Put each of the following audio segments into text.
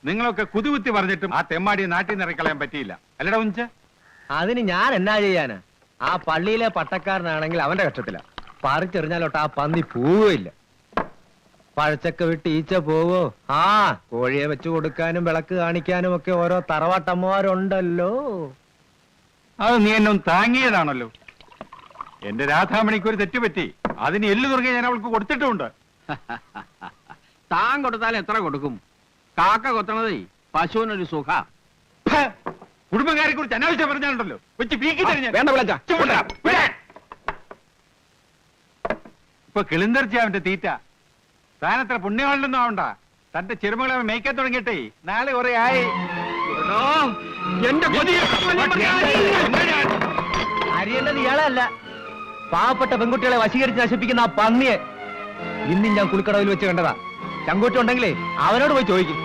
നിങ്ങളൊക്കെ കുതികുത്തി പറഞ്ഞിട്ടും ആ തെമ്മാടി നാട്ടിൽ നിന്ന് ഇറക്കളയാൻ പറ്റിയില്ല. അല്ലടാ ഉഞ്ച? അതിന് ഞാൻ എന്നാ ചെയ്യാനാ? ആ പള്ളിയിലെ പട്ടക്കാരനാണെങ്കിൽ അവന്റെ കഷ്ടത്തില. പറിച്ചെറിഞ്ഞാലോട്ട് ആ പന്നി പോവുകയില്ല. പഴച്ചക്ക വിട്ട് ഈച്ച പോവോ? ആ കോഴിയെ വെച്ചു കൊടുക്കാനും വിളക്ക് കാണിക്കാനും ഒക്കെ ഓരോ തറവാട്ടമ്മമാരുണ്ടല്ലോ. അത് നീ എന്നെ ഒന്ന് താങ്ങിയതാണല്ലോ. എന്റെ രാധാമണിക്ക് ഒരു തെറ്റുപറ്റി. അതിന് എല്ലു തുറകെ ഞാൻ അവൾക്ക് കൊടുത്തിട്ടുമുണ്ട്. താൻ കൊടുത്താൽ എത്ര കൊടുക്കും? കാക്ക കൊത്തണതേ പശുവിനൊരു സുഖ. കുടുംബക്കാരെ കുറിച്ച് അനാവശ്യം പറഞ്ഞാലുണ്ടല്ലോ വെച്ച് പീക്കി തരിഞ്ഞ. ഇപ്പൊ കിളിന്തർച്ച അവന്റെ തീറ്റ. താനത്ര പുണ്യമാണെന്നൊന്നും ആവണ്ട. തന്റെ ചെറുമകളെ അവൻ മേയ്ക്കാൻ തുടങ്ങിയിട്ടേ നാളെ കുറെ ആയി. അറിയേണ്ടത് ഇയാളെ അല്ല, പാവപ്പെട്ട പെൺകുട്ടികളെ വശീകരിച്ച് നശിപ്പിക്കുന്ന ആ പന്നിയെ ഇന്നും ഞാൻ കുളിക്കടവിൽ വെച്ച് കണ്ടതാ. ചങ്കൂറ്റം ഉണ്ടെങ്കിലേ അവനോട് പോയി ചോദിക്കും.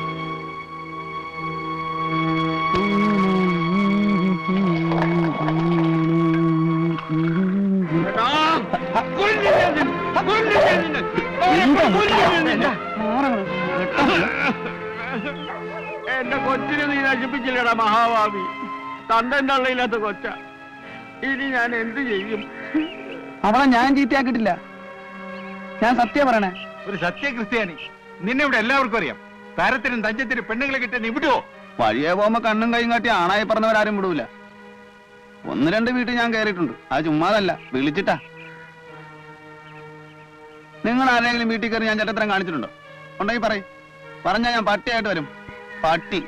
എന്റെ കൊച്ചിനെ നീ നശിപ്പിച്ചില്ലടാ മഹാഭാവി. തന്റെ അള്ളയില്ലാത്ത കൊച്ച. ഇനി ഞാൻ എന്ത് ചെയ്യും? അവളെ ഞാൻ ചീത്തയാക്കിയിട്ടില്ല. ഞാൻ സത്യം പറയണേ. ഒരു സത്യക്രിസ്ത്യാനി. നിന്നെ ഇവിടെ എല്ലാവർക്കും അറിയാം. താരത്തിനും തഞ്ചത്തിനും പെണ്ണുങ്ങളെ കിട്ടാൻ നീ വിടുവോ? വഴിയെ പോകുമ്പോ കണ്ണും കൈയും കാട്ടി ആണായി പറഞ്ഞവരാരും വിടൂല. 1-2 വീട്ടിൽ ഞാൻ കയറിയിട്ടുണ്ട്. അത് ചുമ്മാതല്ല, വിളിച്ചിട്ടാ. നിങ്ങൾ ആരെങ്കിലും വീട്ടിൽ കയറി ഞാൻ ചട്ടത്തരം കാണിച്ചിട്ടുണ്ടോ? ഉണ്ടെങ്കിൽ പറയും. പറഞ്ഞാൽ ഞാൻ പട്ടിയായിട്ട് വരും. പട്ടി.